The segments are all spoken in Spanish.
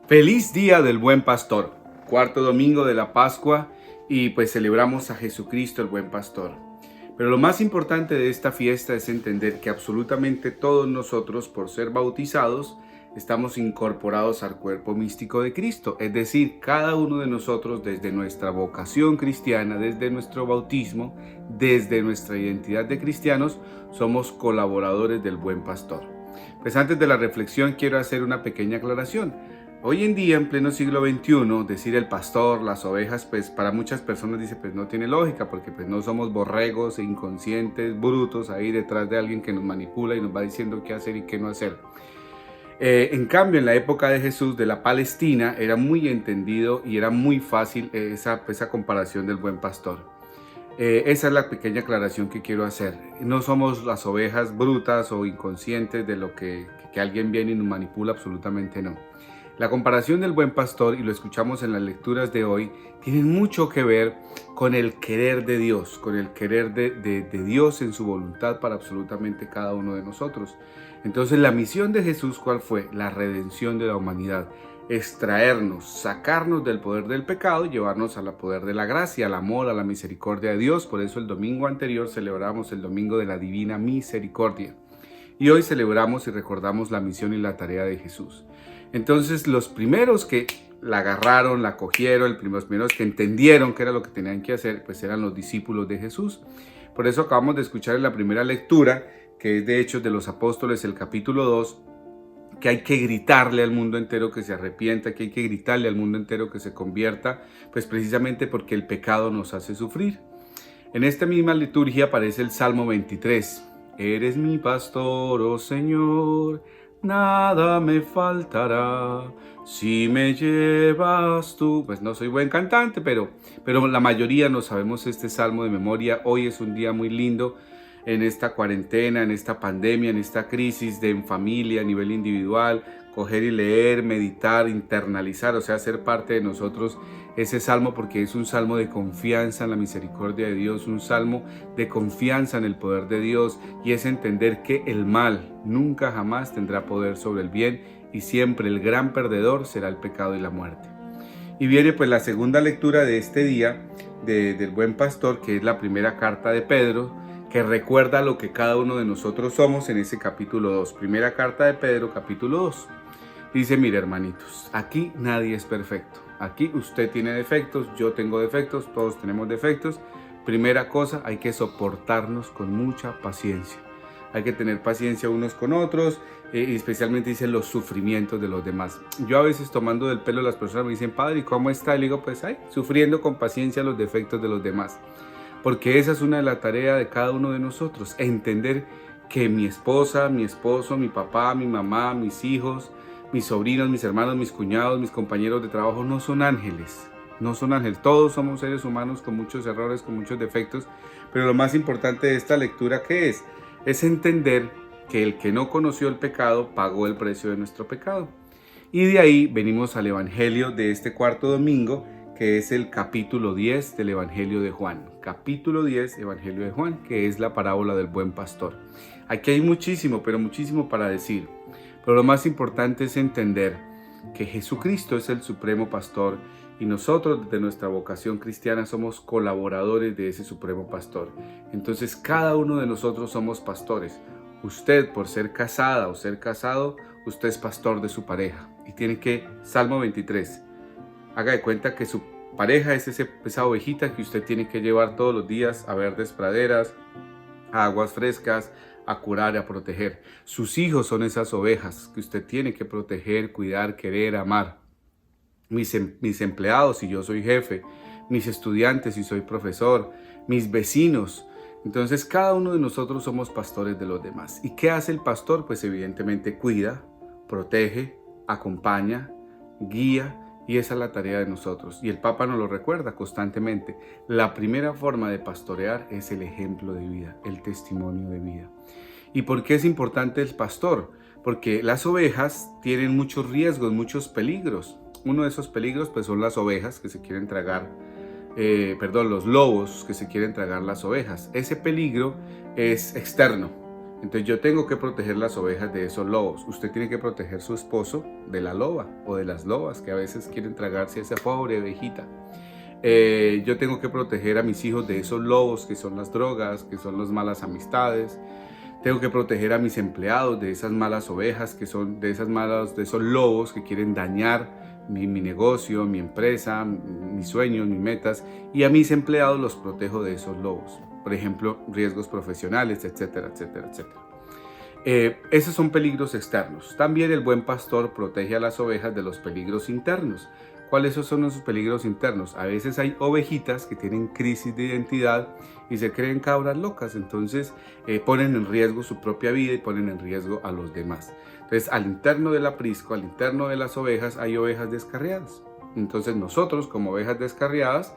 Feliz día del buen pastor, cuarto domingo de la Pascua y pues celebramos a Jesucristo el buen pastor. Pero lo más importante de esta fiesta es entender que absolutamente todos nosotros, por ser bautizados, estamos incorporados al cuerpo místico de Cristo. Es decir, cada uno de nosotros desde nuestra vocación cristiana, desde nuestro bautismo, desde nuestra identidad de cristianos, somos colaboradores del buen pastor. Pues antes de la reflexión quiero hacer una pequeña aclaración. Hoy en día, en pleno siglo XXI, decir el pastor, las ovejas, pues para muchas personas dice, pues no tiene lógica, porque pues no somos borregos, inconscientes, brutos, ahí detrás de alguien que nos manipula y nos va diciendo qué hacer y qué no hacer. En cambio, en la época de Jesús, de la Palestina, era muy entendido y era muy fácil esa comparación del buen pastor. Esa es la pequeña aclaración que quiero hacer. No somos las ovejas brutas o inconscientes de lo que alguien viene y nos manipula, absolutamente no. La comparación del buen pastor, y lo escuchamos en las lecturas de hoy, tiene mucho que ver con el querer de Dios, con el querer de Dios en su voluntad para absolutamente cada uno de nosotros. Entonces la misión de Jesús, ¿cuál fue? La redención de la humanidad. Extraernos, sacarnos del poder del pecado y llevarnos al poder de la gracia, al amor, a la misericordia de Dios. Por eso el domingo anterior celebramos el domingo de la divina misericordia. Y hoy celebramos y recordamos la misión y la tarea de Jesús. Entonces los primeros que la agarraron, la cogieron, los primeros que entendieron qué era lo que tenían que hacer, pues eran los discípulos de Jesús. Por eso acabamos de escuchar en la primera lectura, que es de Hechos de los Apóstoles, el capítulo 2, que hay que gritarle al mundo entero que se arrepienta, que hay que gritarle al mundo entero que se convierta, pues precisamente porque el pecado nos hace sufrir. En esta misma liturgia aparece el Salmo 23. Eres mi pastor, oh Señor, nada me faltará. Si me llevas tú, pues no soy buen cantante, pero la mayoría nos sabemos este salmo de memoria. Hoy es un día muy lindo en esta cuarentena, en esta pandemia, en esta crisis de en familia, a nivel individual, coger y leer, meditar, internalizar, o sea, ser parte de nosotros ese salmo, porque es un salmo de confianza en la misericordia de Dios, un salmo de confianza en el poder de Dios, y es entender que el mal nunca jamás tendrá poder sobre el bien y siempre el gran perdedor será el pecado y la muerte. Y viene pues la segunda lectura de este día del buen pastor, que es la primera carta de Pedro, que recuerda lo que cada uno de nosotros somos en ese capítulo 2. Primera carta de Pedro, capítulo 2. Dice, mire hermanitos, aquí nadie es perfecto. Aquí usted tiene defectos, yo tengo defectos, todos tenemos defectos. Primera cosa, hay que soportarnos con mucha paciencia. Hay que tener paciencia unos con otros, y especialmente dicen los sufrimientos de los demás. Yo a veces tomando del pelo las personas me dicen, padre, ¿y cómo está? Y le digo, pues ahí, sufriendo con paciencia los defectos de los demás. Porque esa es una de las tareas de cada uno de nosotros, entender que mi esposa, mi esposo, mi papá, mi mamá, mis hijos, mis sobrinos, mis hermanos, mis cuñados, mis compañeros de trabajo no son ángeles. No son ángeles, todos somos seres humanos con muchos errores, con muchos defectos, pero lo más importante de esta lectura, ¿qué es? Es entender que el que no conoció el pecado pagó el precio de nuestro pecado. Y de ahí venimos al evangelio de este cuarto domingo, que es el capítulo 10 del Evangelio de Juan. Capítulo 10, Evangelio de Juan, que es la parábola del buen pastor. Aquí hay muchísimo, pero muchísimo para decir. Pero lo más importante es entender que Jesucristo es el supremo pastor y nosotros desde nuestra vocación cristiana somos colaboradores de ese supremo pastor. Entonces cada uno de nosotros somos pastores. Usted, por ser casada o ser casado, usted es pastor de su pareja. Y tiene que, Salmo 23, haga de cuenta que su pareja es esa ovejita que usted tiene que llevar todos los días a verdes praderas, a aguas frescas, a curar y a proteger. Sus hijos son esas ovejas que usted tiene que proteger, cuidar, querer, amar. Mis empleados, si yo soy jefe, mis estudiantes, si soy profesor, mis vecinos. Entonces cada uno de nosotros somos pastores de los demás. ¿Y qué hace el pastor? Pues evidentemente cuida, protege, acompaña, guía. Y esa es la tarea de nosotros. Y el Papa nos lo recuerda constantemente. La primera forma de pastorear es el ejemplo de vida, el testimonio de vida. ¿Y por qué es importante el pastor? Porque las ovejas tienen muchos riesgos, muchos peligros. Uno de esos peligros pues son las ovejas que se quieren tragar, los lobos que se quieren tragar las ovejas. Ese peligro es externo. Entonces yo tengo que proteger las ovejas de esos lobos. Usted tiene que proteger su esposo de la loba o de las lobas que a veces quieren tragarse a esa pobre ovejita. Yo tengo que proteger a mis hijos de esos lobos que son las drogas, que son las malas amistades. Tengo que proteger a mis empleados de esas malas ovejas, que son de esos lobos que quieren dañar mi negocio, mi empresa, mis sueños, mis metas. Y a mis empleados los protejo de esos lobos. Por ejemplo, riesgos profesionales, etcétera, etcétera, etcétera. Esos son peligros externos. También el buen pastor protege a las ovejas de los peligros internos. ¿Cuáles son esos peligros internos? A veces hay ovejitas que tienen crisis de identidad y se creen cabras locas, entonces ponen en riesgo su propia vida y ponen en riesgo a los demás. Entonces, al interno del aprisco, al interno de las ovejas, hay ovejas descarriadas. Entonces nosotros, como ovejas descarriadas,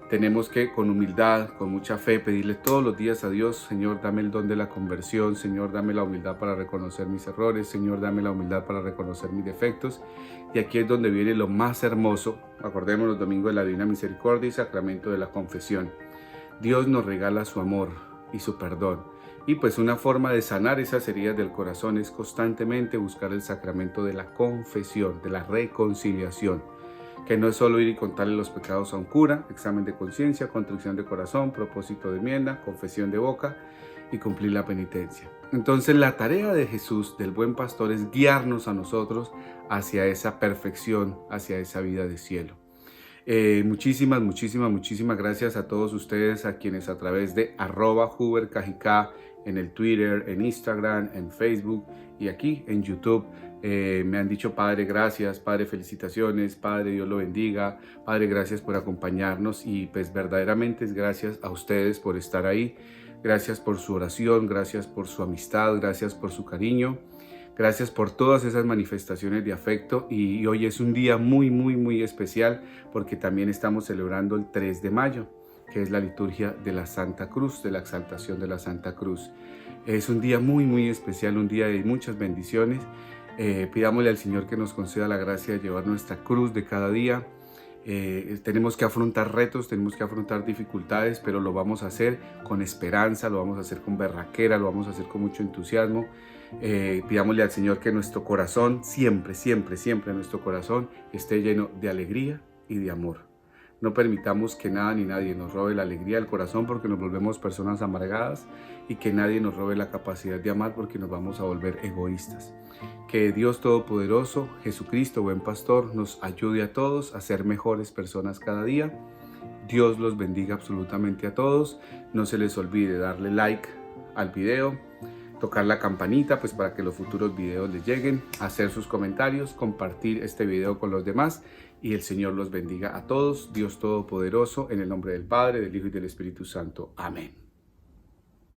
tenemos que con humildad, con mucha fe, pedirle todos los días a Dios: Señor, dame el don de la conversión, Señor, dame la humildad para reconocer mis errores, Señor, dame la humildad para reconocer mis defectos. Y aquí es donde viene lo más hermoso. Acordémonos, domingo de la Divina Misericordia y sacramento de la confesión. Dios nos regala su amor y su perdón. Y pues una forma de sanar esas heridas del corazón es constantemente buscar el sacramento de la confesión, de la reconciliación, que no es solo ir y contarle los pecados a un cura, examen de conciencia, contrición de corazón, propósito de enmienda, confesión de boca y cumplir la penitencia. Entonces la tarea de Jesús, del buen pastor, es guiarnos a nosotros hacia esa perfección, hacia esa vida de cielo. Muchísimas gracias a todos ustedes, a quienes a través de @HuberKJK en el Twitter, en Instagram, en Facebook y aquí en YouTube me han dicho: Padre, gracias, Padre, felicitaciones, Padre, Dios lo bendiga, Padre, gracias por acompañarnos. Y pues verdaderamente es gracias a ustedes por estar ahí, gracias por su oración, gracias por su amistad, gracias por su cariño. Gracias por todas esas manifestaciones de afecto, y hoy es un día muy especial porque también estamos celebrando el 3 de mayo, que es la liturgia de la Santa Cruz, de la exaltación de la Santa Cruz. Es un día muy especial, un día de muchas bendiciones. Pidámosle al Señor que nos conceda la gracia de llevar nuestra cruz de cada día. Tenemos que afrontar retos, tenemos que afrontar dificultades, pero lo vamos a hacer con esperanza, lo vamos a hacer con berraquera, lo vamos a hacer con mucho entusiasmo. Pidámosle al Señor que nuestro corazón, siempre nuestro corazón esté lleno de alegría y de amor. No permitamos que nada ni nadie nos robe la alegría del corazón, porque nos volvemos personas amargadas, y que nadie nos robe la capacidad de amar, porque nos vamos a volver egoístas. Que Dios Todopoderoso, Jesucristo, buen pastor, nos ayude a todos a ser mejores personas cada día. Dios los bendiga absolutamente a todos. No se les olvide darle like al video, tocar la campanita pues para que los futuros videos les lleguen, hacer sus comentarios, compartir este video con los demás, y el Señor los bendiga a todos. Dios Todopoderoso, en el nombre del Padre, del Hijo y del Espíritu Santo. Amén.